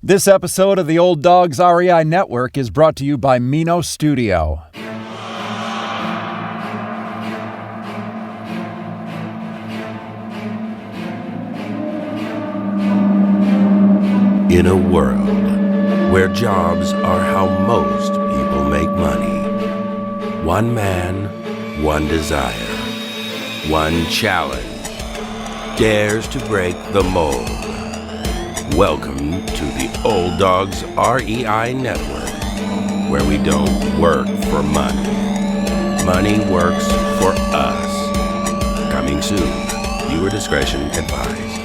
This episode of the Old Dogs REI Network is brought to you by Mino Studio. In a world where jobs are how most people make money, one man, one desire, one challenge dares to break the mold. Welcome to the Old Dogs REI Network, where we don't work for money. Money works for us. Coming soon. Viewer discretion advised.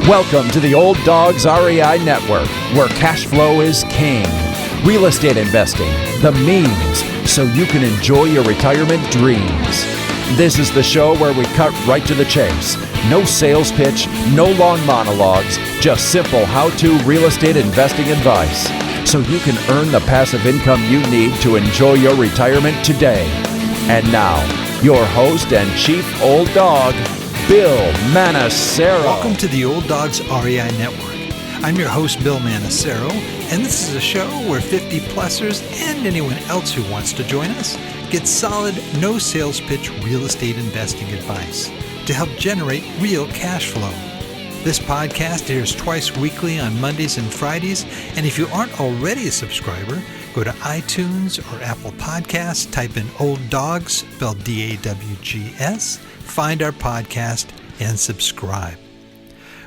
Welcome to the Old Dogs REI Network, where cash flow is king. Real estate investing, the means, so you can enjoy your retirement dreams. This is the show where we cut right to the chase. No sales pitch, no long monologues, just simple how-to real estate investing advice, so you can earn the passive income you need to enjoy your retirement today. And now, your host and chief old dog, Bill Manacero. Welcome to the Old Dogs REI Network. I'm your host, Bill Manacero, and this is a show where 50-plussers and anyone else who wants to join us get solid, no sales pitch real estate investing advice to help generate real cash flow. This podcast airs twice weekly on Mondays and Fridays, and if you aren't already a subscriber, go to iTunes or Apple Podcasts, type in Old Dogs, spelled D-A-W-G-S, find our podcast, and subscribe.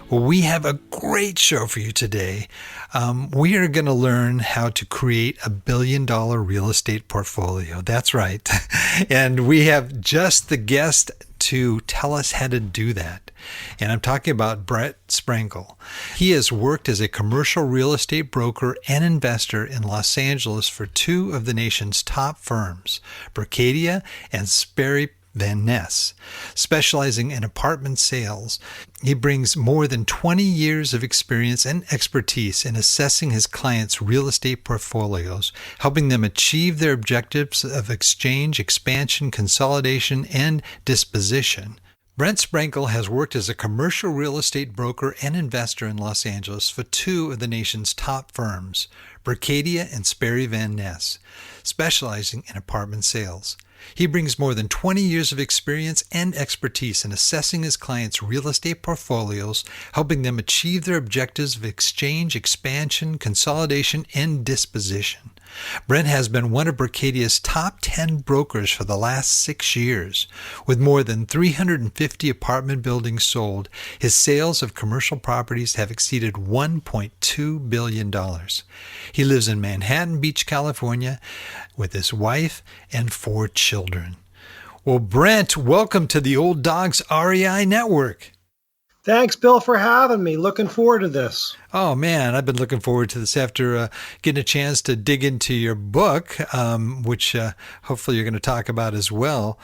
Well, we have a great show for you today. We are going to learn how to create a billion-dollar real estate portfolio. That's right. And we have just the guest to tell us how to do that. And I'm talking about Brent Sprenkle. He has worked as a commercial real estate broker and investor in Los Angeles for two of the nation's top firms, Berkadia and Sperry Van Ness, specializing in apartment sales. He brings more than 20 years of experience and expertise in assessing his clients' real estate portfolios, helping them achieve their objectives of exchange, expansion, consolidation, and disposition. Brent Sprenkle has worked as a commercial real estate broker and investor in Los Angeles for two of the nation's top firms, Berkadia and Sperry Van Ness, specializing in apartment sales. He brings more than 20 years of experience and expertise in assessing his clients' real estate portfolios, helping them achieve their objectives of exchange, expansion, consolidation, and disposition. Brent has been one of Berkadia's top 10 brokers for the last 6 years. With more than 350 apartment buildings sold, his sales of commercial properties have exceeded $1.2 billion. He lives in Manhattan Beach, California, with his wife and 4 children. Well, Brent, welcome to the Old Dogs REI Network. Thanks, Bill, for having me. Looking forward to this. Oh, man, I've been looking forward to this after getting a chance to dig into your book, which hopefully you're going to talk about as well.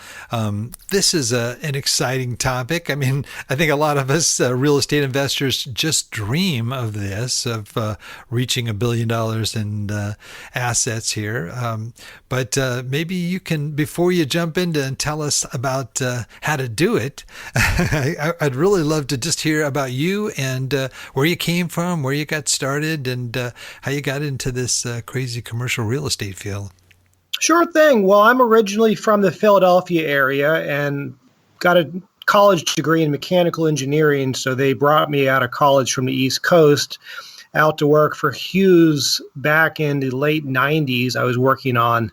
This is an exciting topic. I mean, I think a lot of us real estate investors just dream of this, of reaching $1 billion in assets here. But maybe you can, before you jump into and tell us about how to do it, I'd really love to just hear about you and where you came from, where you got started, and how you got into this crazy commercial real estate field. Sure thing. Well, I'm originally from the Philadelphia area and got a college degree in mechanical engineering. So they brought me out of college from the East Coast out to work for Hughes back in the late 90s. I was working on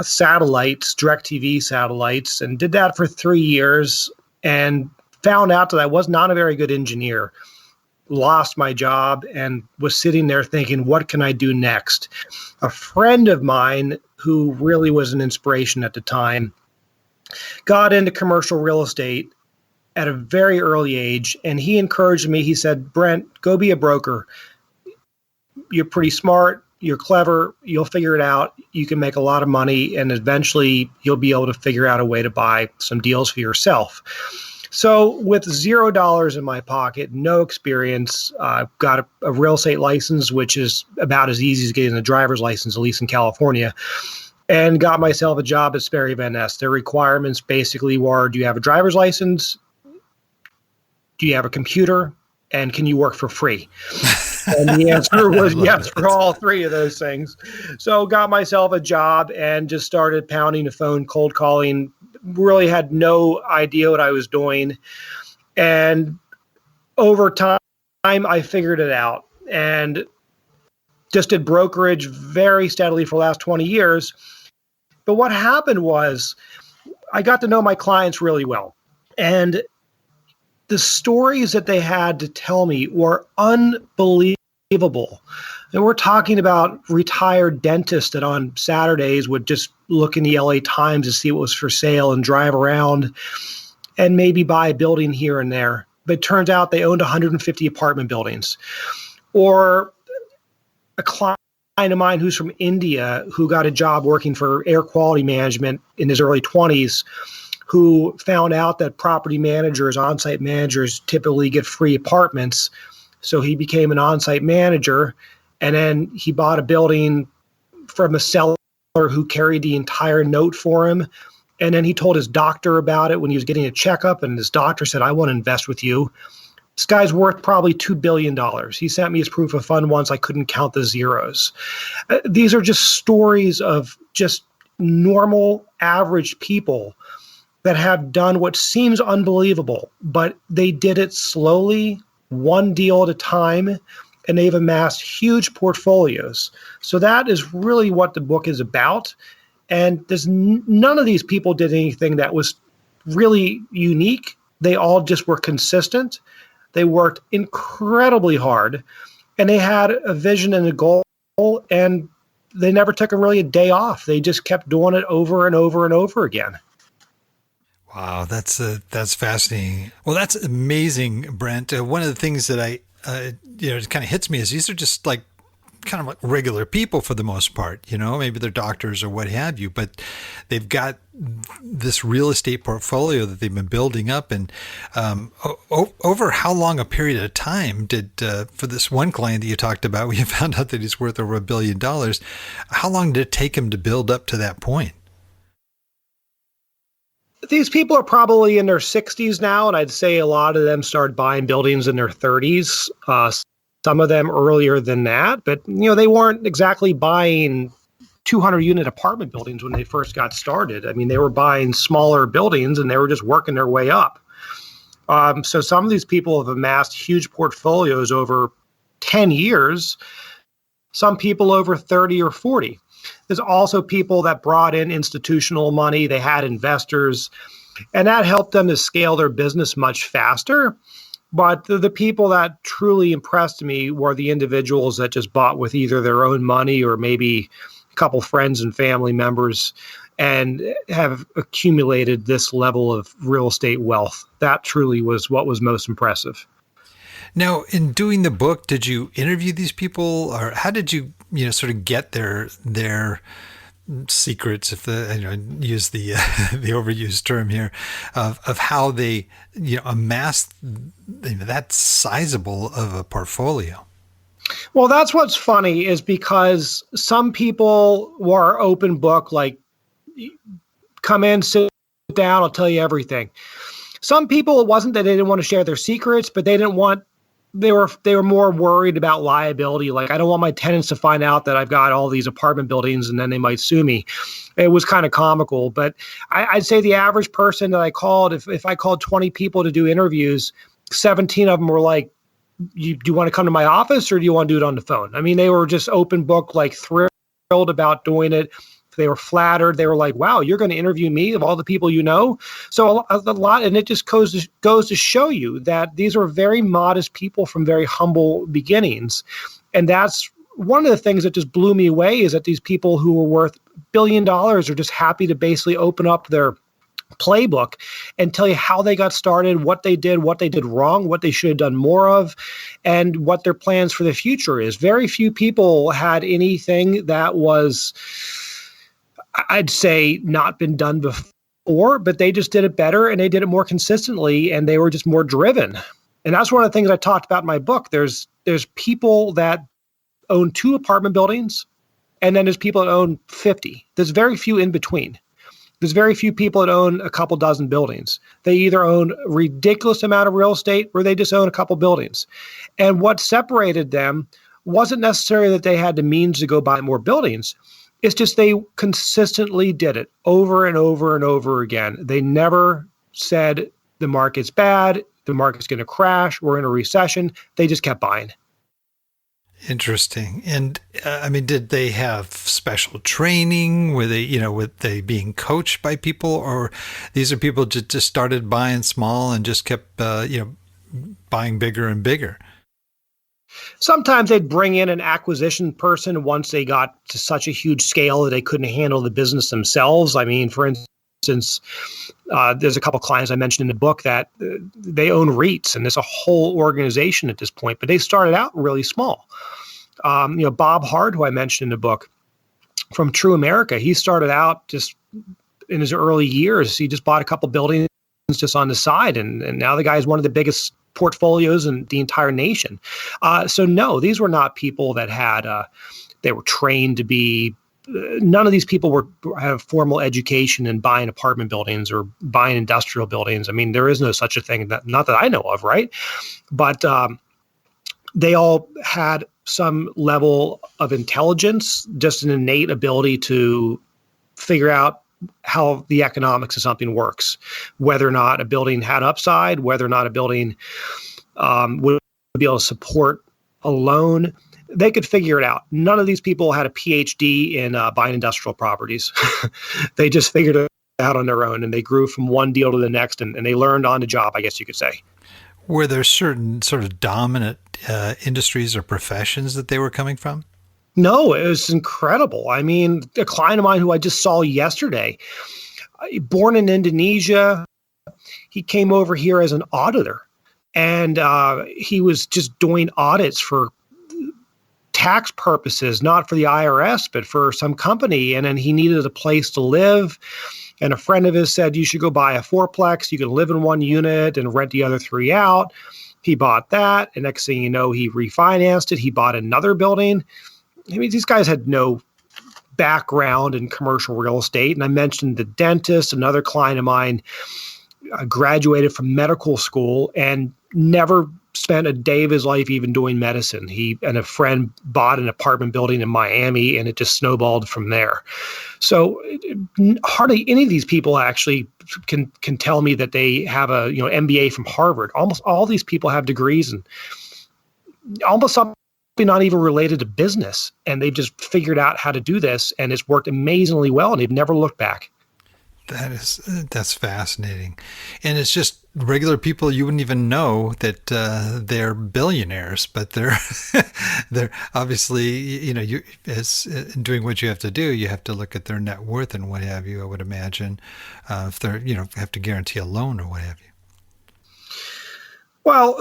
satellites, DirecTV satellites, and did that for 3 years and found out that I was not a very good engineer. Lost my job and was sitting there thinking, what can I do next? A friend of mine who really was an inspiration at the time got into commercial real estate at a very early age, and he encouraged me. He said, Brent, go be a broker. You're pretty smart. you're clever, you'll figure it out, you can make a lot of money, and eventually you'll be able to figure out a way to buy some deals for yourself. So with $0 in my pocket, no experience, got a real estate license, which is about as easy as getting a driver's license, at least in California, and got myself a job at Sperry Van Ness. Their requirements basically were, do you have a driver's license? Do you have a computer? And can you work for free? And the answer was yes for all three of those things. So got myself a job and just started pounding the phone, cold calling, really had no idea what I was doing. And over time, I figured it out and just did brokerage very steadily for the last 20 years. But what happened was I got to know my clients really well. And the stories that they had to tell me were unbelievable. And we're talking about retired dentists that on Saturdays would just look in the LA Times to see what was for sale and drive around and maybe buy a building here and there. But it turns out they owned 150 apartment buildings. Or a client of mine who's from India who got a job working for air quality management in his early 20s, who found out that property managers, on-site managers, typically get free apartments. So he became an on-site manager, and then he bought a building from a seller who carried the entire note for him. And then he told his doctor about it when he was getting a checkup, and his doctor said, I want to invest with you. This guy's worth probably $2 billion. He sent me his proof of fund once. I couldn't count the zeros. These are just stories of just normal, average people that have done what seems unbelievable, but they did it slowly, one deal at a time, and they've amassed huge portfolios. So that is really what the book is about. And there's none of these people did anything that was really unique. They all just were consistent. They worked incredibly hard, and they had a vision and a goal, and they never took a day off. They just kept doing it over and over and over again. Wow, that's fascinating. Well, that's amazing, Brent. One of the things that it kind of hits me is these are just like regular people for the most part. Maybe they're doctors or what have you, but they've got this real estate portfolio that they've been building up. And over how long a period of time did, for this one client that you talked about, when you found out that he's worth over $1 billion, how long did it take him to build up to that point? These people are probably in their 60s now, and I'd say a lot of them started buying buildings in their 30s. Some of them earlier than that, but they weren't exactly buying 200-unit apartment buildings when they first got started. I mean, they were buying smaller buildings, and they were just working their way up. So some of these people have amassed huge portfolios over 10 years. Some people over 30 or 40. There's also people that brought in institutional money. They had investors, and that helped them to scale their business much faster. But the people that truly impressed me were the individuals that just bought with either their own money or maybe a couple friends and family members and have accumulated this level of real estate wealth. That truly was what was most impressive. Now, in doing the book, did you interview these people, or how did you, sort of get their secrets, if use the the overused term here, of how they amassed that sizable of a portfolio? Well, that's what's funny is because some people were open book, like come in, sit down, I'll tell you everything. Some people, it wasn't that they didn't want to share their secrets, but they were more worried about liability. Like, I don't want my tenants to find out that I've got all these apartment buildings and then they might sue me. It was kind of comical, but I'd say the average person that I called, if I called 20 people to do interviews, 17 of them were like, do you want to come to my office or do you want to do it on the phone? I mean, they were just open book, like thrilled about doing it. They were flattered. They were like, wow, you're going to interview me of all the people you know? So a lot, and it just goes to show you that these are very modest people from very humble beginnings. And that's one of the things that just blew me away, is that these people who were worth $1 billion are just happy to basically open up their playbook and tell you how they got started, what they did wrong, what they should have done more of, and what their plans for the future is. Very few people had anything that was, I'd say, not been done before, but they just did it better and they did it more consistently and they were just more driven. And that's one of the things I talked about in my book. There's people that own 2 apartment buildings, and then there's people that own 50. There's very few in between. There's very few people that own a couple dozen buildings. They either own a ridiculous amount of real estate or they just own a couple buildings. And what separated them wasn't necessarily that they had the means to go buy more buildings. It's just they consistently did it over and over and over again. They never said the market's bad, the market's going to crash, we're in a recession. They just kept buying. Interesting. And did they have special training? Were they being coached by people, or these are people just started buying small and just kept, buying bigger and bigger? Sometimes they'd bring in an acquisition person once they got to such a huge scale that they couldn't handle the business themselves. I mean, for instance, there's a couple clients I mentioned in the book that they own REITs, and there's a whole organization at this point, but they started out really small. Bob Hart, who I mentioned in the book, from True America, he started out just in his early years. He just bought a couple buildings just on the side, and now the guy is one of the biggest portfolios in the entire nation. So no, these were not people that had, they were trained to be, none of these people have formal education in buying apartment buildings or buying industrial buildings. I mean, there is no such a thing, not that I know of, right? But they all had some level of intelligence, just an innate ability to figure out how the economics of something works, whether or not a building had upside, whether or not a building would be able to support a loan. They could figure it out. None of these people had a PhD in buying industrial properties. They just figured it out on their own, and they grew from one deal to the next, and they learned on the job, I guess you could say. Were there certain sort of dominant industries or professions that they were coming from? No, it was incredible. I mean, a client of mine who I just saw yesterday, born in Indonesia, he came over here as an auditor, and he was just doing audits for tax purposes, not for the IRS, but for some company. And then he needed a place to live. And a friend of his said, you should go buy a fourplex. You can live in one unit and rent the other 3 out. He bought that. And next thing you know, he refinanced it. He bought another building. I mean, these guys had no background in commercial real estate. And I mentioned the dentist, another client of mine, graduated from medical school and never spent a day of his life even doing medicine. He and a friend bought an apartment building in Miami, and it just snowballed from there. So hardly any of these people actually can tell me that they have a MBA from Harvard. Almost all these people have degrees and almost something not even related to business, and they've just figured out how to do this, and it's worked amazingly well, and they've never looked back. That's fascinating. And it's just regular people. You wouldn't even know that they're billionaires, but they're obviously, you as doing what you have to do, you have to look at their net worth and what have you, I would imagine, if they're, have to guarantee a loan or what have you. Well,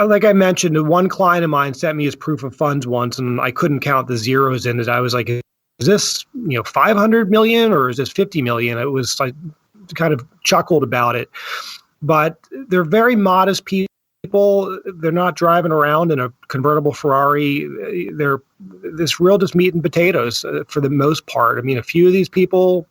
like I mentioned, one client of mine sent me his proof of funds once, and I couldn't count the zeros in it. I was like, is this 500 million or is this 50 million? It was like kind of chuckled about it, but they're very modest people. They're not driving around in a convertible Ferrari. They're this real just meat and potatoes for the most part. I mean, a few of these people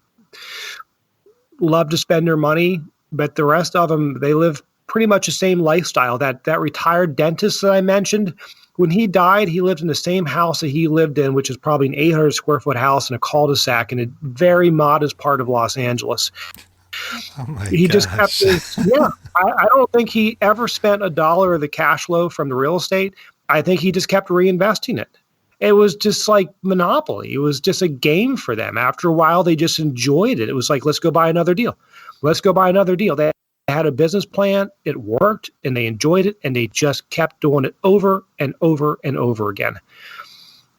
love to spend their money, but the rest of them, they live pretty much the same lifestyle. That retired dentist that I mentioned, when he died, he lived in the same house that he lived in, which is probably an 800 square foot house in a cul-de-sac in a very modest part of Los Angeles. Oh my he gosh. Just kept his, I don't think he ever spent $1 of the cash flow from the real estate. I think he just kept reinvesting it. It was just like Monopoly. It was just a game for them. After a while, they just enjoyed it. It was like, let's go buy another deal. Let's go buy another deal. They had a business plan, it worked, and they enjoyed it, and they just kept doing it over and over and over again.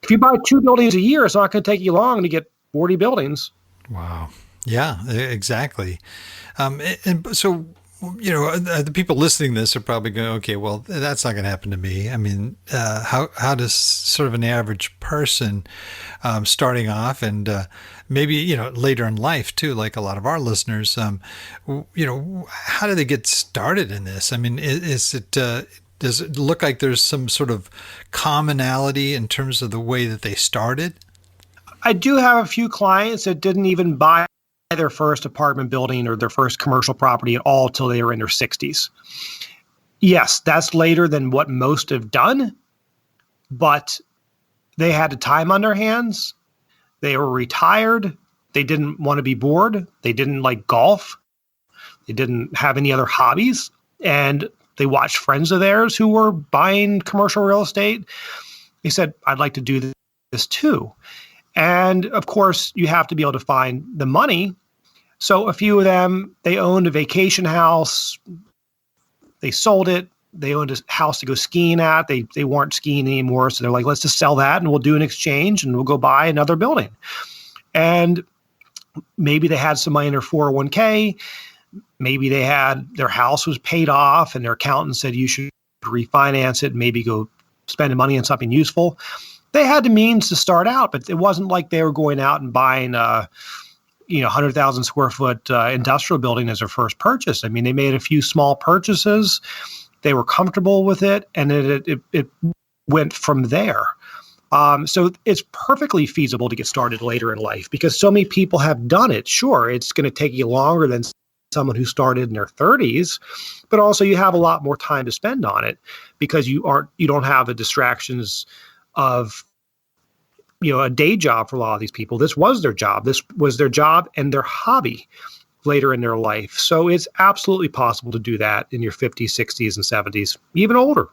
If you buy 2 buildings a year, it's not going to take you long to get 40 buildings. Wow. Yeah, exactly. And so, the people listening to this are probably going, okay, well, that's not going to happen to me. I mean, how does sort of an average person starting off and maybe, later in life too, like a lot of our listeners, how do they get started in this? I mean, does it look like there's some sort of commonality in terms of the way that they started? I do have a few clients that didn't even buy their first apartment building or their first commercial property at all till they were in their 60s. Yes, that's later than what most have done, but they had the time on their hands. They were retired. They didn't want to be bored. They didn't like golf. They didn't have any other hobbies. And they watched friends of theirs who were buying commercial real estate. They said, I'd like to do this too. And of course, you have to be able to find the money. So a few of them, they owned a vacation house. They sold it. They owned a house to go skiing at. They weren't skiing anymore. So they're like, let's just sell that and we'll do an exchange and we'll go buy another building. And maybe they had some money in their 401k. Maybe their house was paid off and their accountant said you should refinance it and maybe go spend the money on something useful. They had the means to start out, but it wasn't like they were going out and buying 100,000 square foot industrial building as their first purchase. I mean, they made a few small purchases. They were comfortable with it, and it went from there. So it's perfectly feasible to get started later in life because so many people have done it. Sure, it's going to take you longer than someone who started in their 30s, but also you have a lot more time to spend on it because you don't have the distractions of a day job for a lot of these people. This was their job. This was their job and their hobby later in their life. So it's absolutely possible to do that in your 50s, 60s, and 70s, even older.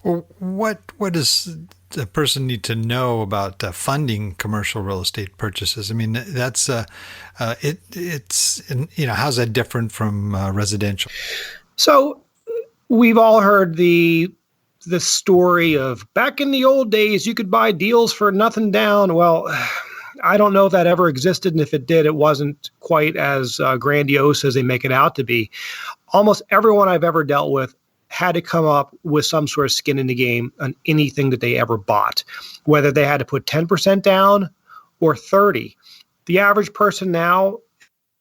Well, what does the person need to know about funding commercial real estate purchases? I mean, that's how's that different from residential? So we've all heard the story of back in the old days, you could buy deals for nothing down. Well, I don't know if that ever existed. And if it did, it wasn't quite as grandiose as they make it out to be. Almost everyone I've ever dealt with had to come up with some sort of skin in the game on anything that they ever bought, whether they had to put 10% down or 30. The average person now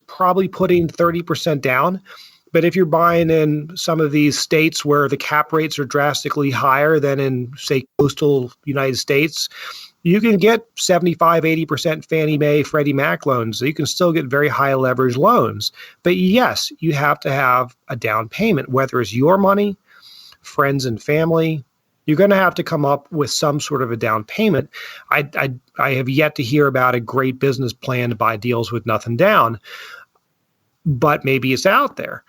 probably putting 30% down. But if you're buying in some of these states where the cap rates are drastically higher than in, say, coastal United States, you can get 75, 80% Fannie Mae, Freddie Mac loans. So you can still get very high leverage loans. But yes, you have to have a down payment, whether it's your money, friends and family. You're going to have to come up with some sort of a down payment. I have yet to hear about a great business plan to buy deals with nothing down, but maybe it's out there.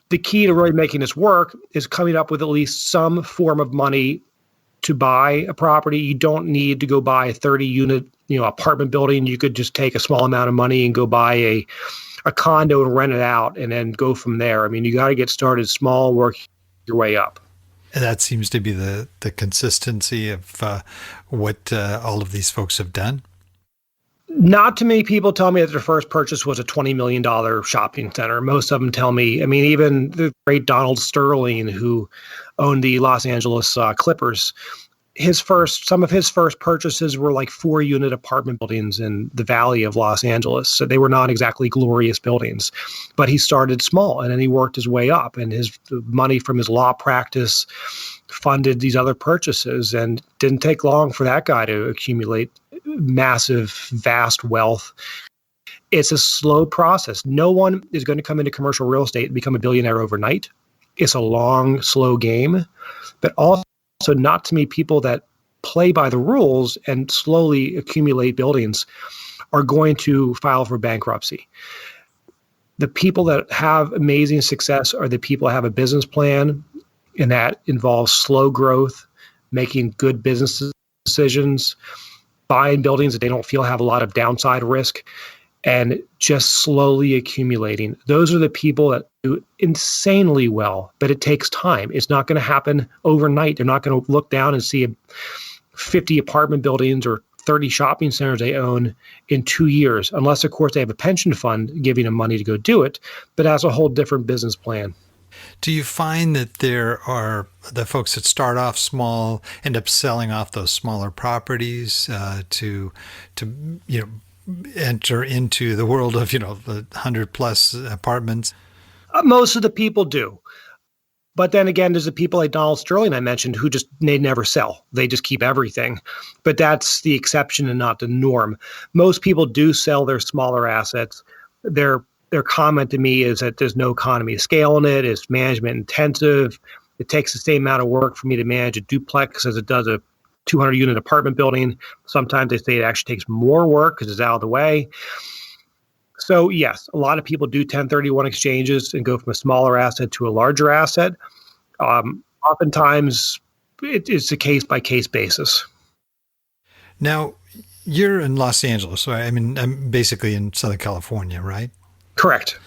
The key to really making this work is coming up with at least some form of money to buy a property. You don't need to go buy a 30-unit, apartment building. You could just take a small amount of money and go buy a condo and rent it out and then go from there. I mean, you got to get started small, work your way up. And that seems to be the consistency of what all of these folks have done. Not too many people tell me that their first purchase was a $20 million shopping center. Most of them tell me, even the great Donald Sterling, who owned the Los Angeles Clippers, some of his first purchases were like 4-unit apartment buildings in the Valley of Los Angeles. So they were not exactly glorious buildings, but he started small and then he worked his way up, and his money from his law practice funded these other purchases, and didn't take long for that guy to accumulate massive, vast wealth. It's a slow process. No one is going to come into commercial real estate and become a billionaire overnight. It's a long, slow game, but also not too many people that play by the rules and slowly accumulate buildings are going to file for bankruptcy. The people that have amazing success are the people that have a business plan, and that involves slow growth, making good business decisions, buying buildings that they don't feel have a lot of downside risk, and just slowly accumulating. Those are the people that do insanely well, but it takes time. It's not going to happen overnight. They're not going to look down and see 50 apartment buildings or 30 shopping centers they own in 2 years, unless, of course, they have a pension fund giving them money to go do it, but has a whole different business plan. Do you find that there are the folks that start off small end up selling off those smaller properties to enter into the world of the 100+ apartments? Most of the people do. But then again, there's the people like Donald Sterling I mentioned who they never sell. They just keep everything. But that's the exception and not the norm. Most people do sell their smaller assets. Their comment to me is that there's no economy of scale in it. It's management intensive. It takes the same amount of work for me to manage a duplex as it does a 200-unit apartment building. Sometimes they say it actually takes more work because it's out of the way. So yes, a lot of people do 1031 exchanges and go from a smaller asset to a larger asset. Oftentimes, it's a case-by-case basis. Now, you're in Los Angeles, so I'm basically in Southern California, right? Correct.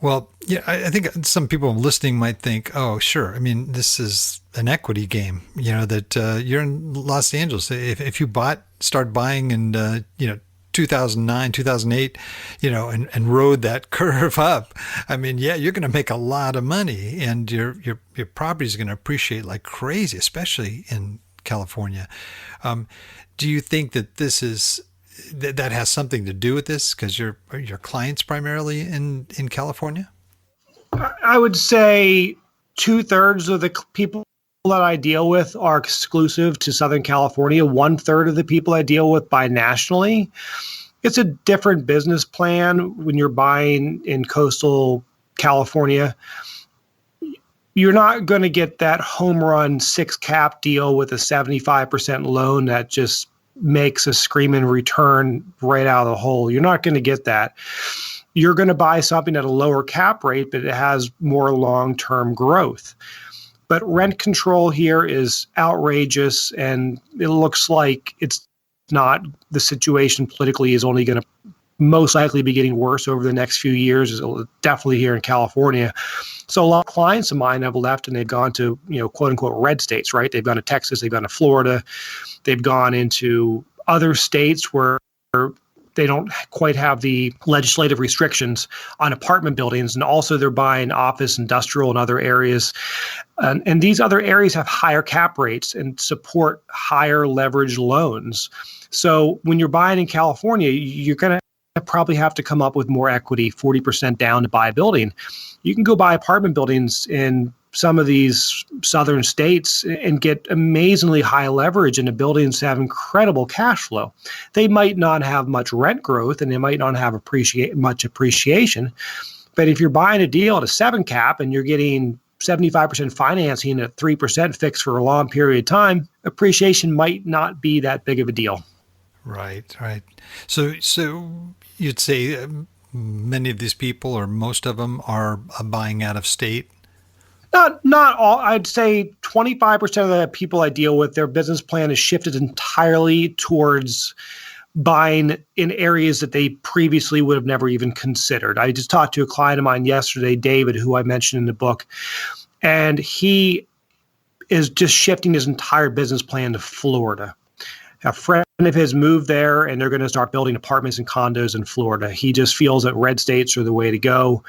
Well, yeah, I think some people listening might think, oh, sure. I mean, this is an equity game, that you're in Los Angeles. If you start buying in, 2009, 2008, and rode that curve up, you're going to make a lot of money, and your property is going to appreciate like crazy, especially in California. Do you think that this is that has something to do with this because your clients primarily in California? I would say 2/3 of the people that I deal with are exclusive to Southern California. 1/3 of the people I deal with buy nationally. It's a different business plan when you're buying in coastal California. You're not going to get that home run 6 cap deal with a 75% loan that just makes a screaming return right out of the hole. You're not going to get that. You're going to buy something at a lower cap rate, but it has more long-term growth. But rent control here is outrageous, and it looks like it's not. The situation politically is only going to most likely be getting worse over the next few years, definitely here in California. So a lot of clients of mine have left and they've gone to, quote unquote, red states, right? They've gone to Texas, they've gone to Florida, they've gone into other states where they don't quite have the legislative restrictions on apartment buildings. And also they're buying office, industrial, and other areas. And these other areas have higher cap rates and support higher leverage loans. So when you're buying in California, you're going to probably have to come up with more equity, 40% down to buy a building. You can go buy apartment buildings in some of these southern states and get amazingly high leverage, and the buildings have incredible cash flow. They might not have much rent growth and they might not have much appreciation. But if you're buying a deal at a 7 cap and you're getting 75% financing at 3% fixed for a long period of time, appreciation might not be that big of a deal. Right. So you'd say many of these people, or most of them, are buying out of state? Not all. I'd say 25% of the people I deal with, their business plan is shifted entirely towards buying in areas that they previously would have never even considered. I just talked to a client of mine yesterday, David, who I mentioned in the book, and he is just shifting his entire business plan to Florida. A friend of his moved there, and they're going to start building apartments and condos in Florida. He just feels that red states are the way to go.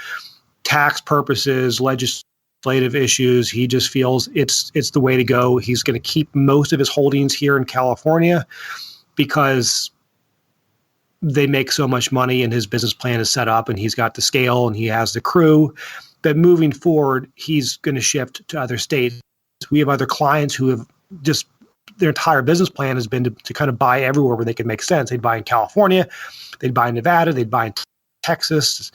Tax purposes, legislative issues, he just feels it's the way to go. He's going to keep most of his holdings here in California because they make so much money and his business plan is set up and he's got the scale and he has the crew. But moving forward, he's going to shift to other states. We have other clients who have just their entire business plan has been to kind of buy everywhere where they can make sense. They'd buy in California, they'd buy in Nevada, they'd buy in Texas,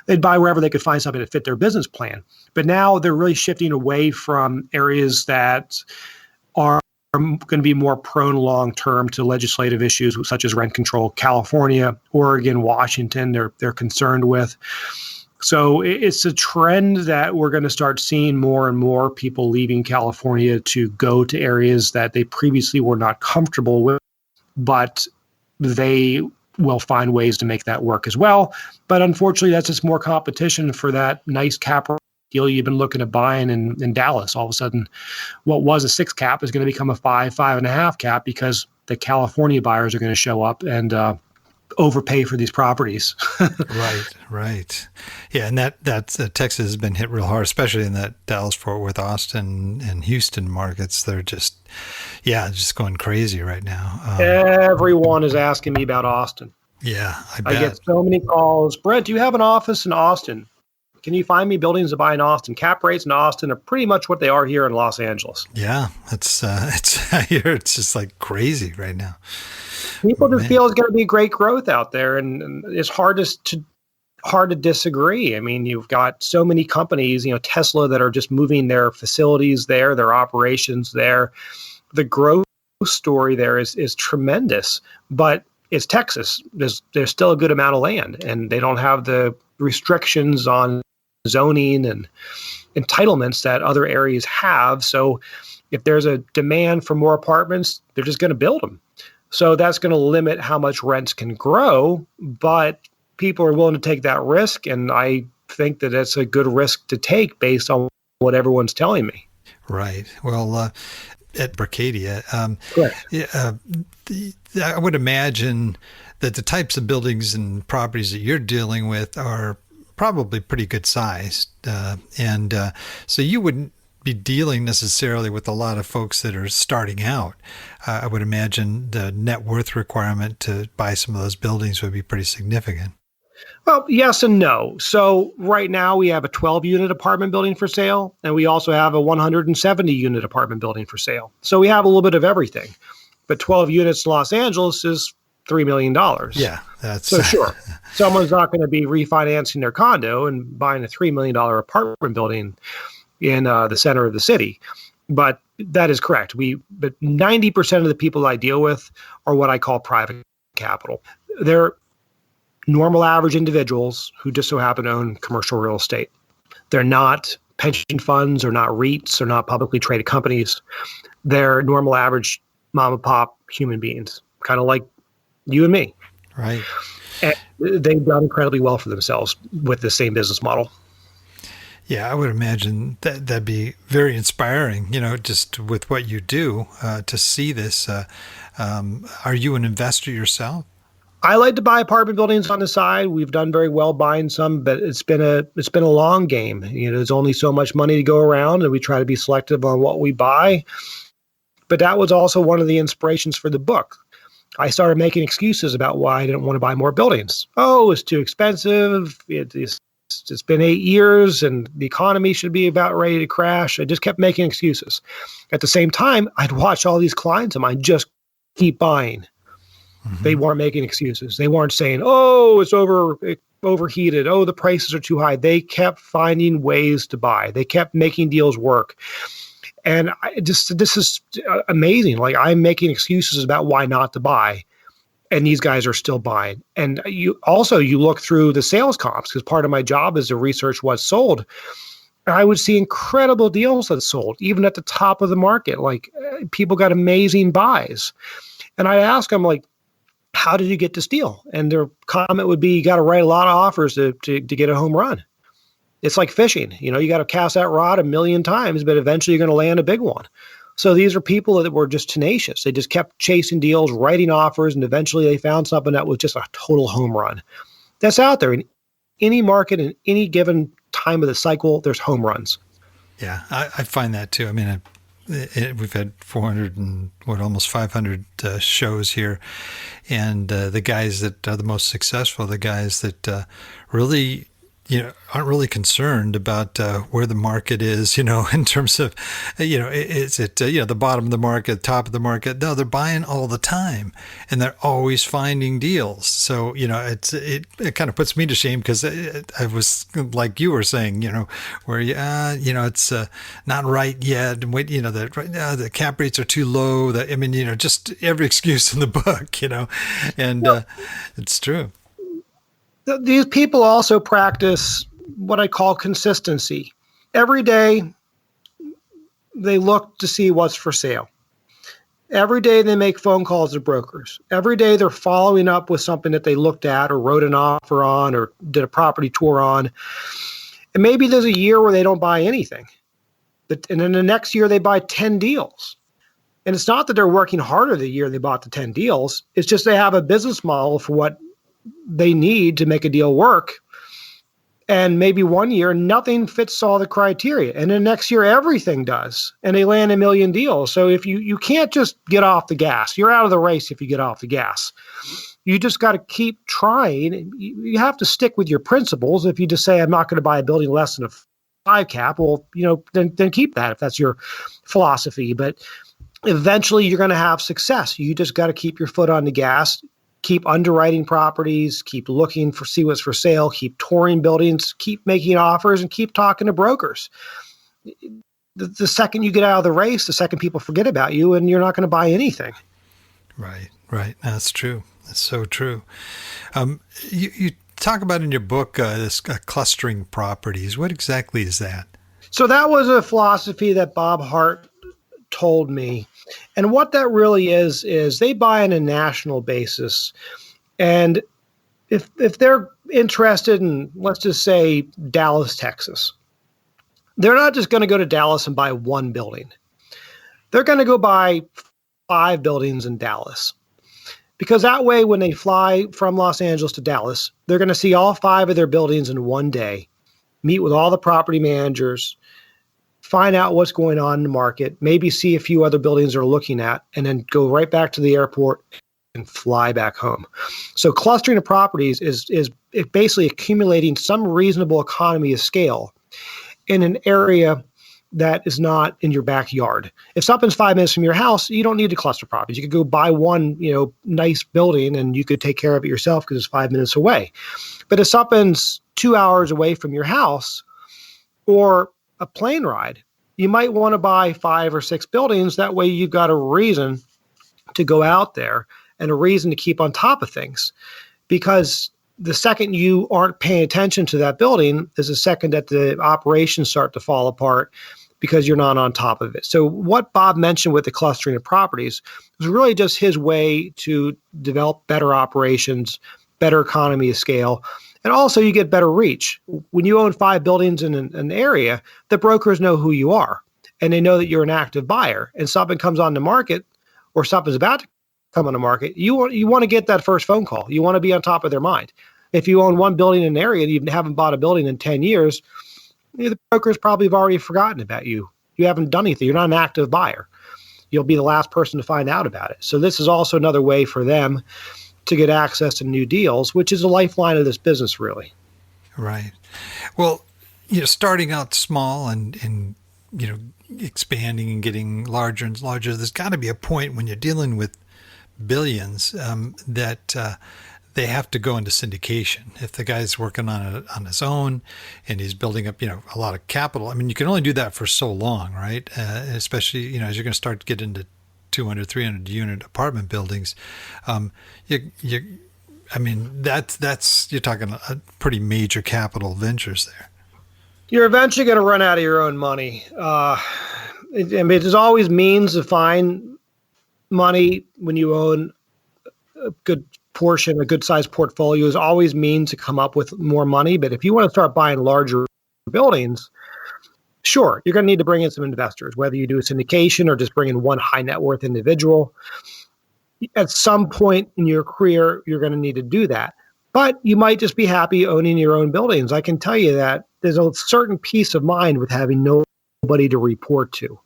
they'd buy wherever they could find something that fit their business plan. But now they're really shifting away from areas that are going to be more prone long-term to legislative issues such as rent control. California, Oregon, Washington, they're concerned with. So it's a trend that we're going to start seeing more and more people leaving California to go to areas that they previously were not comfortable with, but they will find ways to make that work as well. But unfortunately, that's just more competition for that nice cap deal you've been looking at buying in Dallas. All of a sudden, what was a 6 cap is going to become a 5.5 cap because the California buyers are going to show up and overpay for these properties. Right. Yeah, and that's Texas has been hit real hard, especially in that Dallas, Fort Worth, Austin, and Houston markets. They're just going crazy right now. Everyone is asking me about Austin. Yeah, I bet. I get so many calls. Brent, do you have an office in Austin? Can you find me buildings to buy in Austin? Cap rates in Austin are pretty much what they are here in Los Angeles. Yeah, it's just like crazy right now. People just feel it's going to be great growth out there, and it's hard to disagree. I mean, you've got so many companies, Tesla, that are just moving their facilities there, their operations there. The growth story there is tremendous, but it's Texas. There's still a good amount of land, and they don't have the restrictions on zoning and entitlements that other areas have. So if there's a demand for more apartments, they're just going to build them. So that's going to limit how much rents can grow, but people are willing to take that risk. And I think that it's a good risk to take based on what everyone's telling me. Right. Well, at Bracadia, I would imagine that the types of buildings and properties that you're dealing with are probably pretty good sized. So you wouldn't be dealing necessarily with a lot of folks that are starting out. I would imagine the net worth requirement to buy some of those buildings would be pretty significant. Well, yes and no. So right now we have a 12-unit apartment building for sale, and we also have a 170-unit apartment building for sale. So we have a little bit of everything. But 12 units in Los Angeles is $3 million. Yeah, that's so sure. Someone's not going to be refinancing their condo and buying a $3 million apartment building in the center of the city. But that is correct. But 90% of the people I deal with are what I call private capital. They're normal average individuals who just so happen to own commercial real estate. They're not pension funds or not REITs or not publicly traded companies. They're normal average mom and pop human beings, kind of like you and me. Right. And they've done incredibly well for themselves with the same business model. Yeah, I would imagine that'd be very inspiring, just with what you do, to see this. Are you an investor yourself? I like to buy apartment buildings on the side. We've done very well buying some, but it's been a long game. There's only so much money to go around, and we try to be selective on what we buy. But that was also one of the inspirations for the book. I started making excuses about why I didn't want to buy more buildings. Oh, it's too expensive. It's been 8 years, and the economy should be about ready to crash. I just kept making excuses. At the same time, I'd watch all these clients of mine just keep buying. Mm-hmm. They weren't making excuses. They weren't saying, oh, it's overheated. Oh, the prices are too high. They kept finding ways to buy. They kept making deals work. And this is amazing. Like, I'm making excuses about why not to buy, and these guys are still buying. And you look through the sales comps, because part of my job is to research what's sold. And I would see incredible deals that sold, even at the top of the market. Like, people got amazing buys. And I ask them, like, how did you get this deal? And their comment would be, you got to write a lot of offers to get a home run. It's like fishing. You got to cast that rod 1,000,000 times, but eventually you're going to land a big one. So these are people that were just tenacious. They just kept chasing deals, writing offers, and eventually they found something that was just a total home run. That's out there. In any market, in any given time of the cycle, there's home runs. Yeah, I find that too. I mean, we've had 400 and almost 500 shows here, and the guys that are the most successful, the guys that really aren't really concerned about where the market is, in terms of, is it, the bottom of the market, top of the market? No, they're buying all the time, and they're always finding deals. So, it kind of puts me to shame, because I was, like you were saying, where, it's not right yet. And wait, the cap rates are too low. Just every excuse in the book, and it's true. These people also practice what I call consistency. Every day, they look to see what's for sale. Every day, they make phone calls to brokers. Every day, they're following up with something that they looked at or wrote an offer on or did a property tour on. And maybe there's a year where they don't buy anything. And then the next year, they buy 10 deals. And it's not that they're working harder the year they bought the 10 deals. It's just they have a business model for what they need to make a deal work. And maybe one year, nothing fits all the criteria. And then next year, everything does. And they land a million deals. So if you can't just get off the gas. You're out of the race if you get off the gas. You just got to keep trying. You have to stick with your principles. If you just say, I'm not going to buy a building less than a 5 cap, well, then keep that if that's your philosophy. But eventually you're going to have success. You just got to keep your foot on the gas, keep underwriting properties, keep looking see what's for sale, keep touring buildings, keep making offers, and keep talking to brokers. The second you get out of the race, the second people forget about you, and you're not going to buy anything. Right. That's true. That's so true. You talk about in your book this clustering properties. What exactly is that? So that was a philosophy that Bob Hart told me. And what that really is they buy on a national basis. And if they're interested in, let's just say, Dallas, Texas, they're not just going to go to Dallas and buy one building. They're going to go buy 5 buildings in Dallas. Because that way, when they fly from Los Angeles to Dallas, they're going to see all 5 of their buildings in one day, meet with all the property managers, find out what's going on in the market, maybe see a few other buildings they're looking at, and then go right back to the airport and fly back home. So clustering of properties is basically accumulating some reasonable economy of scale in an area that is not in your backyard. If something's 5 minutes from your house, you don't need to cluster properties. You could go buy one, nice building and you could take care of it yourself because it's 5 minutes away. But if something's 2 hours away from your house or a plane ride, you might want to buy 5 or 6 buildings. That way you've got a reason to go out there and a reason to keep on top of things. Because the second you aren't paying attention to that building is the second that the operations start to fall apart because you're not on top of it. So what Bob mentioned with the clustering of properties was really just his way to develop better operations, better economy of scale, and also you get better reach. When you own 5 buildings in an area, the brokers know who you are, and they know that you're an active buyer. And something comes on the market or something's about to come on the market, you want to get that first phone call. You want to be on top of their mind. If you own one building in an area and you haven't bought a building in 10 years, the brokers probably have already forgotten about you. You haven't done anything. You're not an active buyer. You'll be the last person to find out about it. So this is also another way for them to get access to new deals, which is the lifeline of this business, really. Right. Well, starting out small and expanding and getting larger and larger, there's got to be a point when you're dealing with billions that they have to go into syndication. If the guy's working on it on his own and he's building up, a lot of capital, I mean, you can only do that for so long, right? Especially, as you're going to start to get into 200, 300 unit apartment buildings. You're talking a pretty major capital ventures there. You're eventually going to run out of your own money. There's always means to find money when you own a good portion, a good sized portfolio is always means to come up with more money. But if you want to start buying larger buildings, sure, you're going to need to bring in some investors, whether you do a syndication or just bring in one high net worth individual. At some point in your career, you're going to need to do that. But you might just be happy owning your own buildings. I can tell you that there's a certain peace of mind with having nobody to report to,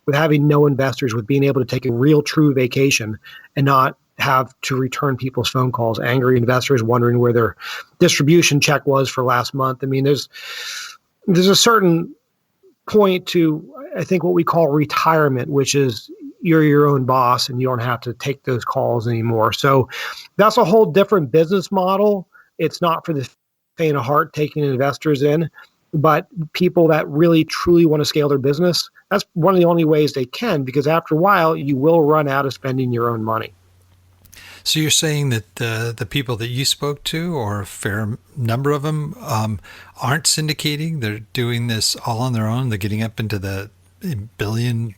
with having no investors, with being able to take a real true vacation and not have to return people's phone calls, angry investors wondering where their distribution check was for last month. I mean, there's a certain point to, I think, what we call retirement, which is you're your own boss and you don't have to take those calls anymore. So that's a whole different business model. It's not for the faint of heart taking investors in, but people that really truly want to scale their business, that's one of the only ways they can, because after a while you will run out of spending your own money. So you're saying that the people that you spoke to, or a fair number of them, aren't syndicating? They're doing this all on their own. They're getting up into the $1 billion,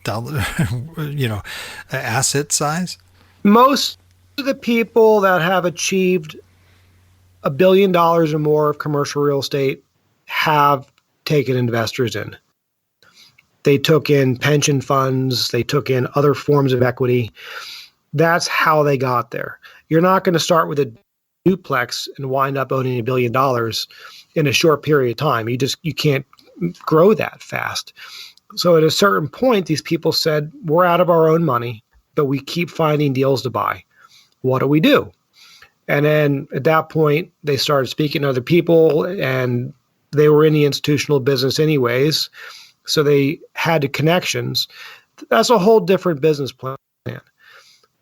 asset size? Most of the people that have achieved $1 billion or more of commercial real estate have taken investors in. They took in pension funds. They took in other forms of equity. That's how they got there. You're not going to start with a duplex and wind up owning $1 billion in a short period of time. You can't grow that fast. So at a certain point, these people said, we're out of our own money, but we keep finding deals to buy. What do we do? And then at that point, they started speaking to other people, and they were in the institutional business anyways. So they had the connections. That's a whole different business plan.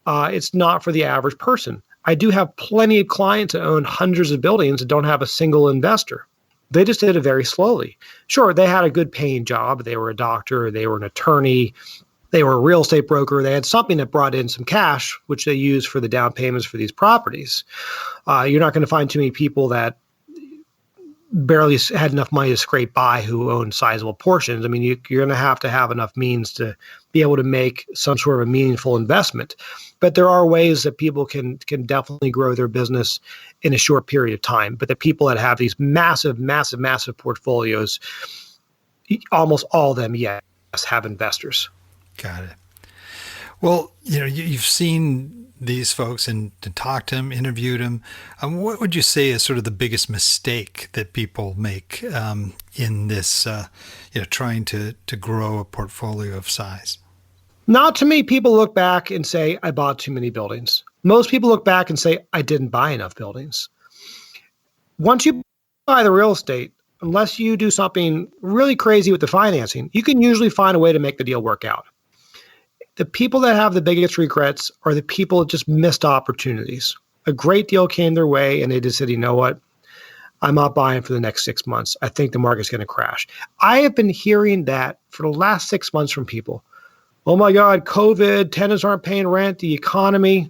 It's not for the average person. I do have plenty of clients that own hundreds of buildings that don't have a single investor. They just did it very slowly. Sure, they had a good paying job. They were a doctor, they were an attorney, they were a real estate broker. They had something that brought in some cash, which they used for the down payments for these properties. You're not going to find too many people that barely had enough money to scrape by who own sizable portions. I mean, you're going to have enough means to be able to make some sort of a meaningful investment. But there are ways that people can definitely grow their business in a short period of time. But the people that have these massive portfolios, almost all of them, yes, have investors. Got it. Well, you've seen these folks and talked to them, interviewed them. What would you say is sort of the biggest mistake that people make in this, trying to grow a portfolio of size? Not too many people look back and say, I bought too many buildings. Most people look back and say, I didn't buy enough buildings. Once you buy the real estate, unless you do something really crazy with the financing, you can usually find a way to make the deal work out. The people that have the biggest regrets are the people that just missed opportunities. A great deal came their way and they just said, you know what? I'm not buying for the next 6 months. I think the market's going to crash. I have been hearing that for the last 6 months from people. Oh my God, COVID, tenants aren't paying rent, the economy.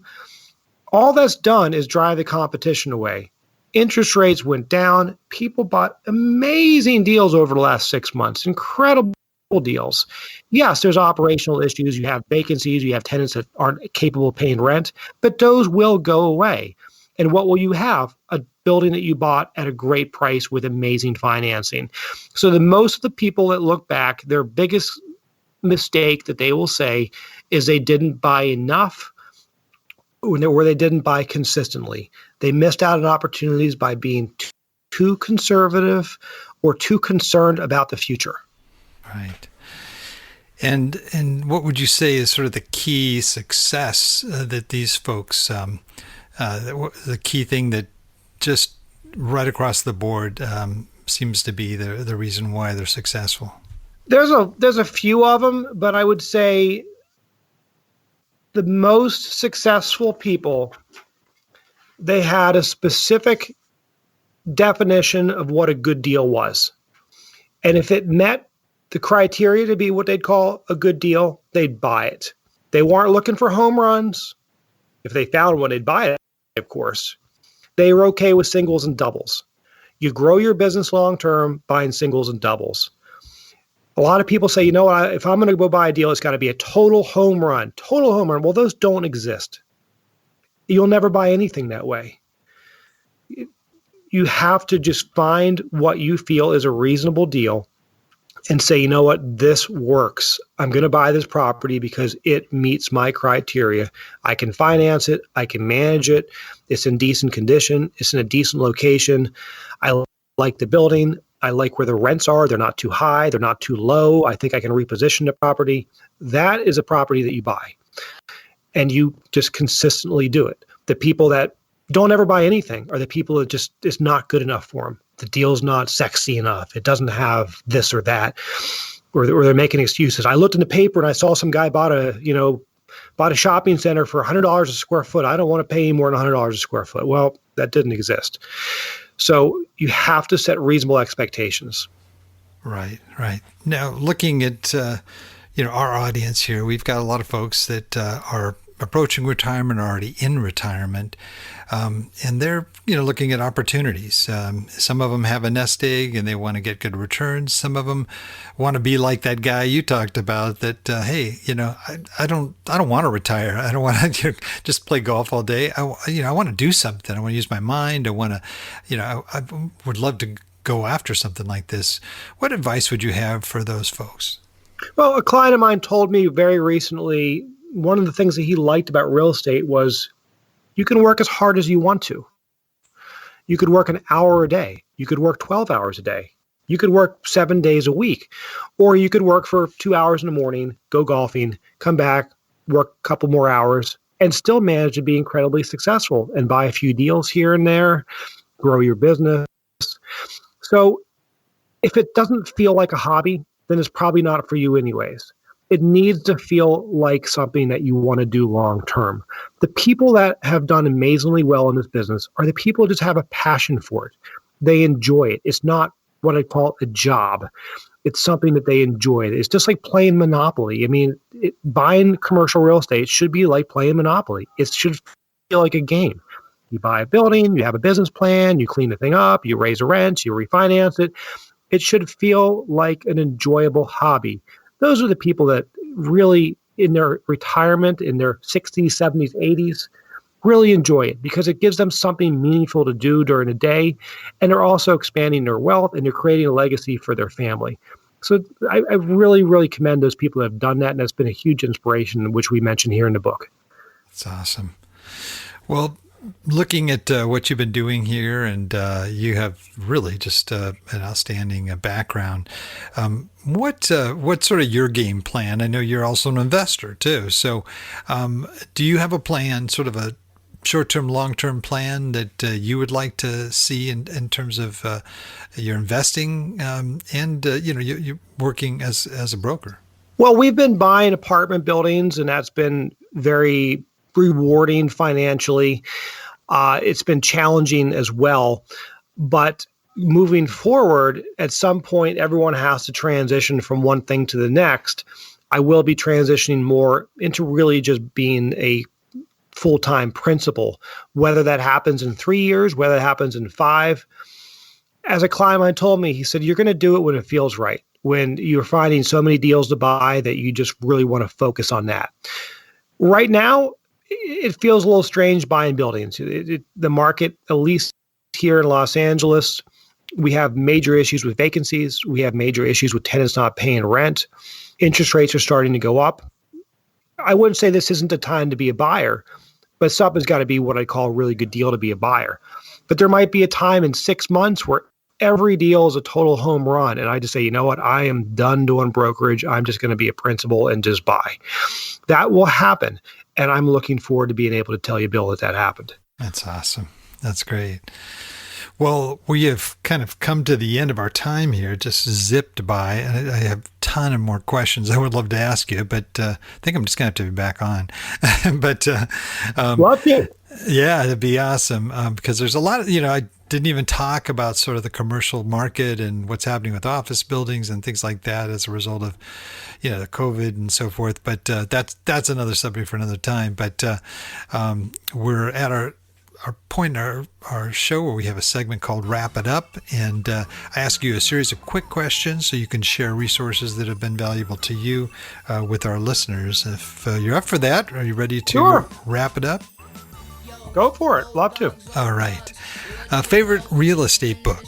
All that's done is drive the competition away. Interest rates went down. People bought amazing deals over the last 6 months, incredible deals. Yes, there's operational issues. You have vacancies. You have tenants that aren't capable of paying rent, but those will go away. And what will you have? A building that you bought at a great price with amazing financing. So most of the people that look back, their biggest mistake that they will say is they didn't buy enough or they didn't buy consistently. They missed out on opportunities by being too conservative or too concerned about the future. Right. And what would you say is sort of the key success that these folks, the key thing that just right across the board seems to be the reason why they're successful? There's a few of them, but I would say the most successful people, they had a specific definition of what a good deal was. And if it met the criteria to be what they'd call a good deal, they'd buy it. They weren't looking for home runs. If they found one, they'd buy it, of course. They were okay with singles and doubles. You grow your business long-term buying singles and doubles. A lot of people say, you know what, if I'm going to go buy a deal, it's got to be a total home run. Total home run. Well, those don't exist. You'll never buy anything that way. You have to just find what you feel is a reasonable deal and say, you know what, this works. I'm going to buy this property because it meets my criteria. I can finance it. I can manage it. It's in decent condition. It's in a decent location. I like the building. I like where the rents are. They're not too high. They're not too low. I think I can reposition the property. That is a property that you buy. And you just consistently do it. The people that don't ever buy anything are the people that just it's not good enough for them. The deal's not sexy enough. It doesn't have this or that, or they're making excuses. I looked in the paper and I saw some guy bought a shopping center for $100 a square foot. I don't want to pay any more than $100 a square foot. Well, that didn't exist. So you have to set reasonable expectations. Right. Now, looking at our audience here, we've got a lot of folks that are approaching retirement, are already in retirement, and they're looking at opportunities. Some of them have a nest egg and they want to get good returns. Some of them want to be like that guy you talked about. That I don't want to retire. I don't want to just play golf all day. I want to do something. I want to use my mind. I want to, I would love to go after something like this. What advice would you have for those folks? Well, a client of mine told me very recently one of the things that he liked about real estate was you can work as hard as you want to. You could work an hour a day. You could work 12 hours a day. You could work 7 days a week. Or you could work for 2 hours in the morning, go golfing, come back, work a couple more hours, and still manage to be incredibly successful and buy a few deals here and there, grow your business. So if it doesn't feel like a hobby, then it's probably not for you anyways. It needs to feel like something that you want to do long term. The people that have done amazingly well in this business are the people who just have a passion for it. They enjoy it. It's not what I call a job. It's something that they enjoy. It's just like playing Monopoly. I mean, buying commercial real estate should be like playing Monopoly. It should feel like a game. You buy a building, you have a business plan, you clean the thing up, you raise the rent, you refinance it. It should feel like an enjoyable hobby. Those are the people that really, in their retirement, in their 60s, 70s, 80s, really enjoy it because it gives them something meaningful to do during the day. And they're also expanding their wealth and they're creating a legacy for their family. So I really, really commend those people that have done that. And that's been a huge inspiration, which we mentioned here in the book. That's awesome. Well, looking at what you've been doing here, and you have really just an outstanding background. What's sort of your game plan? I know you're also an investor too. So do you have a plan, sort of a short-term, long-term plan that you would like to see in terms of your investing and you're working as a broker? Well, we've been buying apartment buildings, and that's been very rewarding financially. It's been challenging as well. But moving forward, at some point, everyone has to transition from one thing to the next. I will be transitioning more into really just being a full-time principal, whether that happens in 3 years, whether it happens in 5. As a client of mine told me, he said, you're going to do it when it feels right, when you're finding so many deals to buy that you just really want to focus on that. Right now, it feels a little strange buying buildings. The market, at least here in Los Angeles, we have major issues with vacancies. We have major issues with tenants not paying rent. Interest rates are starting to go up. I wouldn't say this isn't the time to be a buyer, but something's got to be what I call a really good deal to be a buyer. But there might be a time in 6 months where every deal is a total home run. And I just say, you know what? I am done doing brokerage. I'm just going to be a principal and just buy. That will happen. And I'm looking forward to being able to tell you, Bill, that happened. That's awesome. That's great. Well, we have kind of come to the end of our time here, just zipped by. And I have a ton of more questions I would love to ask you, but I think I'm just going to have to be back on. But love you. Yeah, it'd be awesome because there's a lot of, I didn't even talk about sort of the commercial market and what's happening with office buildings and things like that as a result of, the COVID and so forth. But that's another subject for another time. But we're at our point in our show where we have a segment called Wrap It Up. And I ask you a series of quick questions so you can share resources that have been valuable to you with our listeners. If you're up for that, are you ready to wrap it up? Go for it. Love to. All right. Favorite real estate book?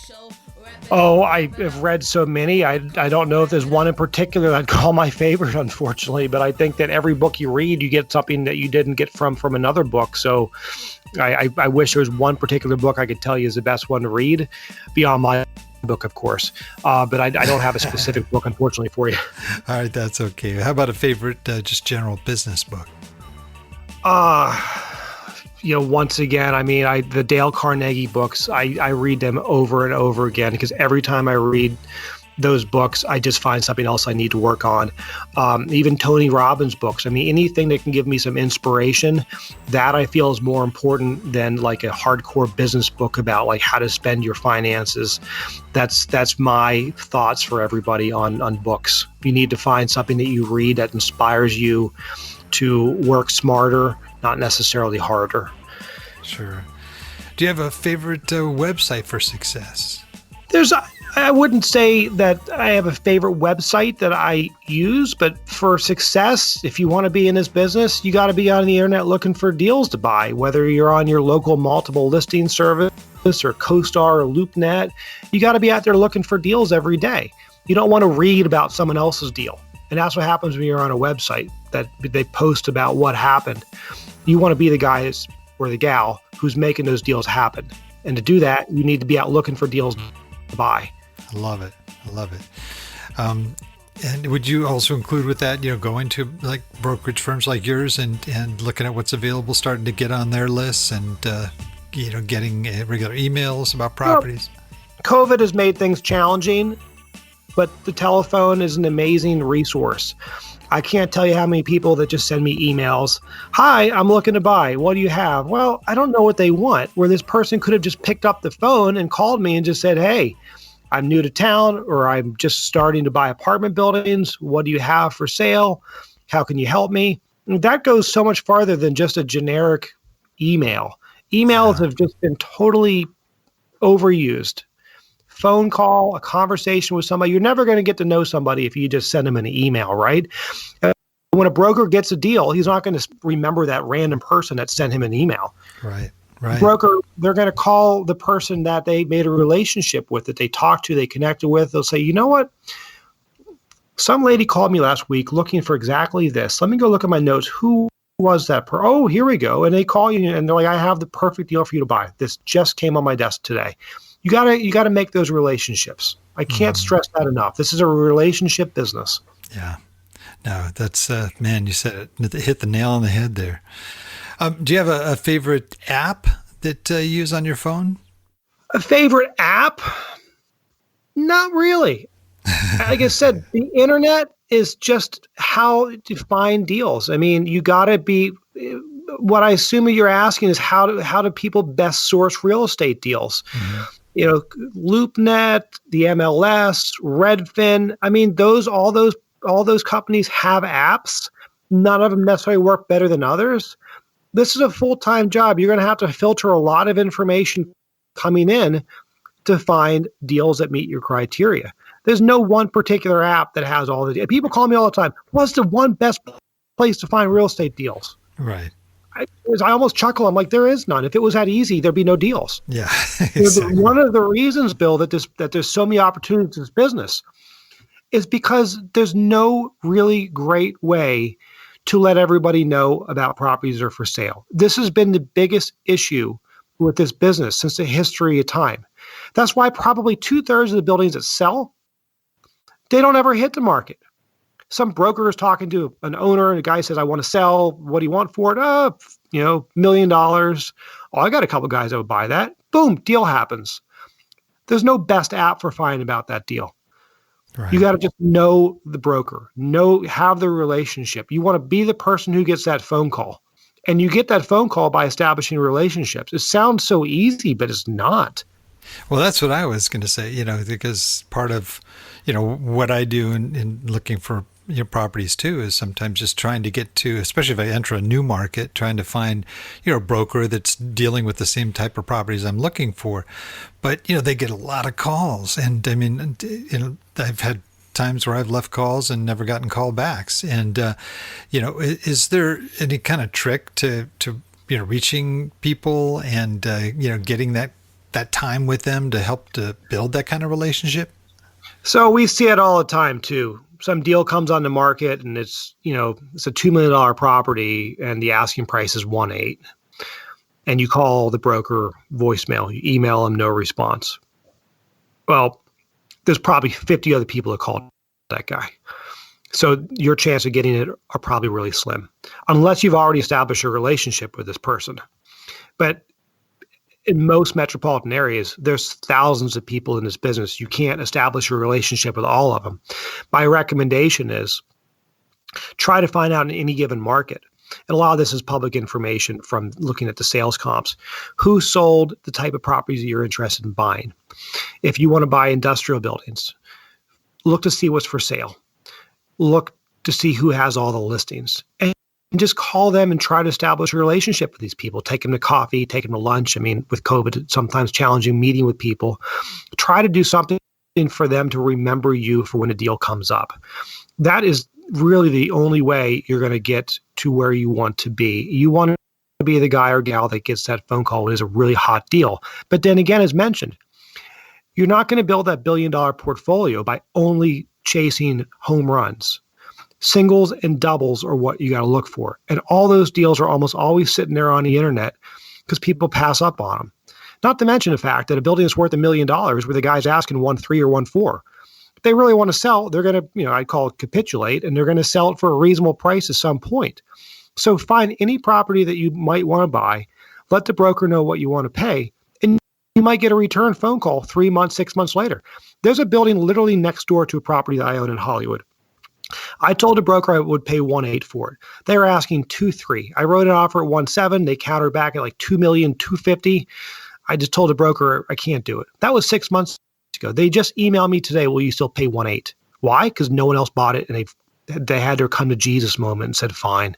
Oh, I have read so many. I don't know if there's one in particular I'd call my favorite, unfortunately, but I think that every book you read, you get something that you didn't get from another book. So I wish there was one particular book I could tell you is the best one to read beyond my book, of course. But I don't have a specific book, unfortunately, for you. All right, that's okay. How about a favorite just general business book? Once again, the Dale Carnegie books, I read them over and over again because every time I read those books, I just find something else I need to work on. Even Tony Robbins books. Anything that can give me some inspiration, that I feel is more important than like a hardcore business book about like how to spend your finances. That's my thoughts for everybody on books. You need to find something that you read that inspires you to work smarter, not necessarily harder. Sure. Do you have a favorite website for success? I wouldn't say that I have a favorite website that I use, but for success, if you want to be in this business, you got to be on the internet looking for deals to buy, whether you're on your local multiple listing service or CoStar or LoopNet. You got to be out there looking for deals every day. You don't want to read about someone else's deal. And that's what happens when you're on a website that they post about what happened. You want to be the guy or the gal who's making those deals happen. And to do that, you need to be out looking for deals to buy. I love it. And would you also include with that, going to like brokerage firms like yours and looking at what's available, starting to get on their lists and, getting regular emails about properties? Well, COVID has made things challenging, but the telephone is an amazing resource. I can't tell you how many people that just send me emails. Hi, I'm looking to buy. What do you have? Well, I don't know what they want. Where this person could have just picked up the phone and called me and just said, hey, I'm new to town, or I'm just starting to buy apartment buildings. What do you have for sale? How can you help me? And that goes so much farther than just a generic email. Emails have just been totally overused. Phone call, a conversation with somebody. You're never going to get to know somebody if you just send them an email, right? When a broker gets a deal, he's not going to remember that random person that sent him an email. Right. Broker, they're going to call the person that they made a relationship with, that they talked to, they connected with. They'll say, you know what? Some lady called me last week looking for exactly this. Let me go look at my notes. Who was that? Oh, here we go. And they call you and they're like, I have the perfect deal for you to buy. This just came on my desk today. You gotta make those relationships. I can't stress that enough. This is a relationship business. Yeah. No, that's, man, you said it. Hit the nail on the head there. Do you have a favorite app that you use on your phone? A favorite app? Not really. Like I said, the internet is just how to find deals. I mean, you got to be. What I assume you're asking is how do people best source real estate deals? Mm-hmm. LoopNet, the MLS, Redfin. I mean, all those companies have apps. None of them necessarily work better than others. This is a full-time job. You're going to have to filter a lot of information coming in to find deals that meet your criteria. There's no one particular app that has all the. People call me all the time. What's the one best place to find real estate deals? Right. I almost chuckle. I'm like, there is none. If it was that easy, there'd be no deals. Yeah. Exactly. One of the reasons, Bill, that there's so many opportunities in this business is because there's no really great way to let everybody know about properties that are for sale. This has been the biggest issue with this business since the history of time. That's why probably 2/3 of the buildings that sell, they don't ever hit the market. Some broker is talking to an owner and the guy says, I want to sell. What do you want for it? $1 million. Oh, I got a couple guys that would buy that. Boom, deal happens. There's no best app for finding about that deal. Right. You got to just know the broker, have the relationship. You want to be the person who gets that phone call. And you get that phone call by establishing relationships. It sounds so easy, but it's not. Well, that's what I was going to say, because part of, what I do in looking for properties too is sometimes just trying to get to, especially if I enter a new market, trying to find, a broker that's dealing with the same type of properties I'm looking for. But, they get a lot of calls. And I mean, I've had times where I've left calls and never gotten callbacks. And, is there any kind of trick to reaching people and, getting that time with them to help to build that kind of relationship? So we see it all the time too. Some deal comes on the market and it's a $2 million property and the asking price is 1.8. And you call the broker voicemail, you email them, no response. Well, there's probably 50 other people that called that guy. So your chance of getting it are probably really slim, unless you've already established a relationship with this person. But in most metropolitan areas, there's thousands of people in this business. You can't establish a relationship with all of them. My recommendation is try to find out in any given market. And a lot of this is public information from looking at the sales comps. Who sold the type of properties that you're interested in buying? If you want to buy industrial buildings, look to see what's for sale. Look to see who has all the listings. And just call them and try to establish a relationship with these people. Take them to coffee, take them to lunch. I mean, with COVID, it's sometimes challenging meeting with people. Try to do something for them to remember you for when a deal comes up. That is really the only way you're going to get to where you want to be. You want to be the guy or gal that gets that phone call when it's a really hot deal. But then again, as mentioned, you're not going to build that $1 billion portfolio by only chasing home runs. Singles and doubles are what you got to look for. And all those deals are almost always sitting there on the internet because people pass up on them. Not to mention the fact that a building is worth $1 million where the guy's asking 1.3 or 1.4. If they really want to sell, they're going to, I'd call it capitulate, and they're going to sell it for a reasonable price at some point. So find any property that you might want to buy, let the broker know what you want to pay, and you might get a return phone call 3 months, 6 months later. There's a building literally next door to a property that I own in Hollywood. I told the broker I would pay 1.8 for it. They were asking 2.3. I wrote an offer at 1.7. They countered back at like $2,250,000. I just told the broker I can't do it. That was 6 months ago. They just emailed me today. Will you still pay 1.8? Why? Because no one else bought it, and they had their come to Jesus moment and said, fine.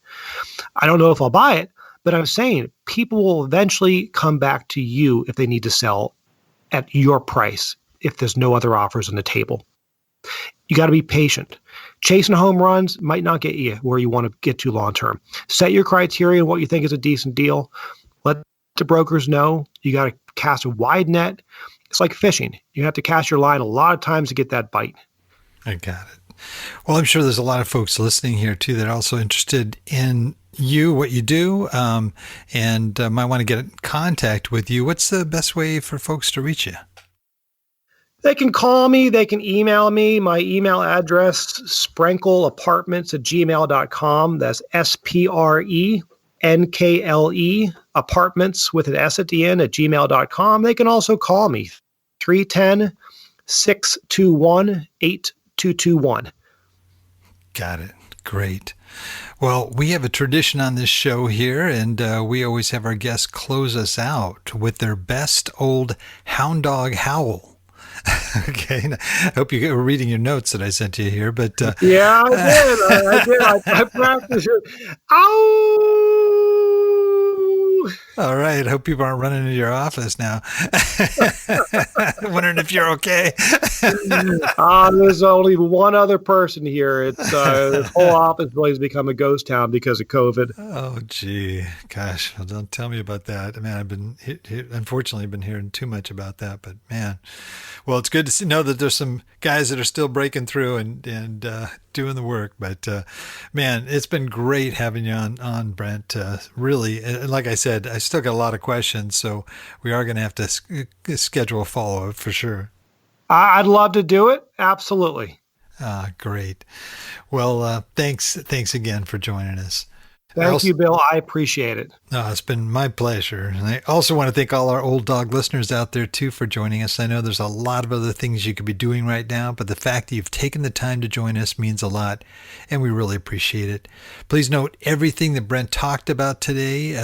I don't know if I'll buy it, but I'm saying people will eventually come back to you if they need to sell at your price if there's no other offers on the table. You got to be patient. Chasing home runs might not get you where you want to get to long term. Set your criteria and what you think is a decent deal. Let the brokers know. You got to cast a wide net. It's like fishing. You have to cast your line a lot of times to get that bite. I got it. Well, I'm sure there's a lot of folks listening here too that are also interested in you, what you do, and might want to get in contact with you. What's the best way for folks to reach you? They can call me. They can email me. My email address, sprenkleapartments@gmail.com. That's SPRENKLE, apartments with an S at the end @gmail.com. They can also call me, 310-621-8221. Got it. Great. Well, we have a tradition on this show here, and we always have our guests close us out with their best old hound dog howl. Okay, I hope you were reading your notes that I sent you here, but yeah, I did. I practiced it. Ow! All right. I hope people aren't running into your office now. Wondering if you're okay. There's only one other person here. It's this whole office has become a ghost town because of COVID. Oh, gee. Gosh, well, don't tell me about that. Man, I've been, unfortunately, been hearing too much about that, but man. Well, it's good to know that there's some guys that are still breaking through and doing the work. But man, it's been great having you on Brent. Really, and like I said, I still got a lot of questions, so we are going to have to schedule a follow-up for sure. I'd love to do it. Absolutely. Great. Well, thanks again for joining us. Thank you, Bill. I appreciate it. It's been my pleasure. And I also want to thank all our old dog listeners out there, too, for joining us. I know there's a lot of other things you could be doing right now, but the fact that you've taken the time to join us means a lot, and we really appreciate it. Please note everything that Brent talked about today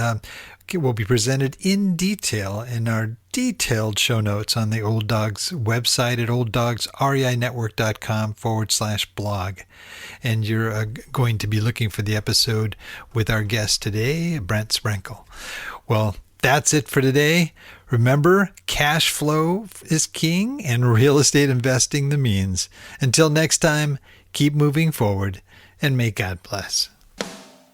will be presented in detail in our detailed show notes on the Old Dogs website at olddogsreinetwork.com/blog. And you're going to be looking for the episode with our guest today, Brent Sprenkle. Well, that's it for today. Remember, cash flow is king and real estate investing the means. Until next time, keep moving forward and may God bless.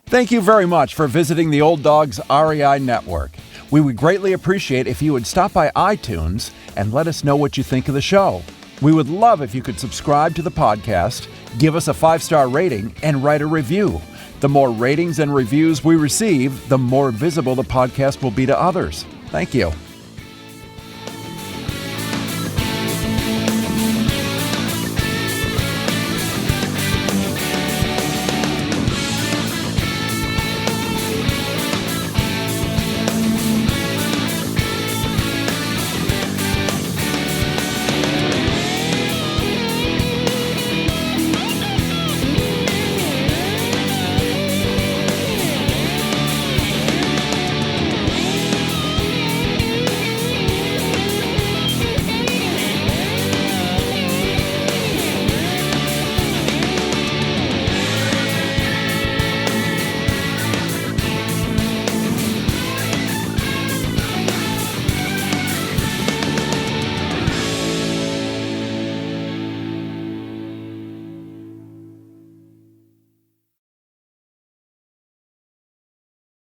Thank you very much for visiting the Old Dogs REI Network. We would greatly appreciate if you would stop by iTunes and let us know what you think of the show. We would love if you could subscribe to the podcast, give us a 5-star rating, and write a review. The more ratings and reviews we receive, the more visible the podcast will be to others. Thank you.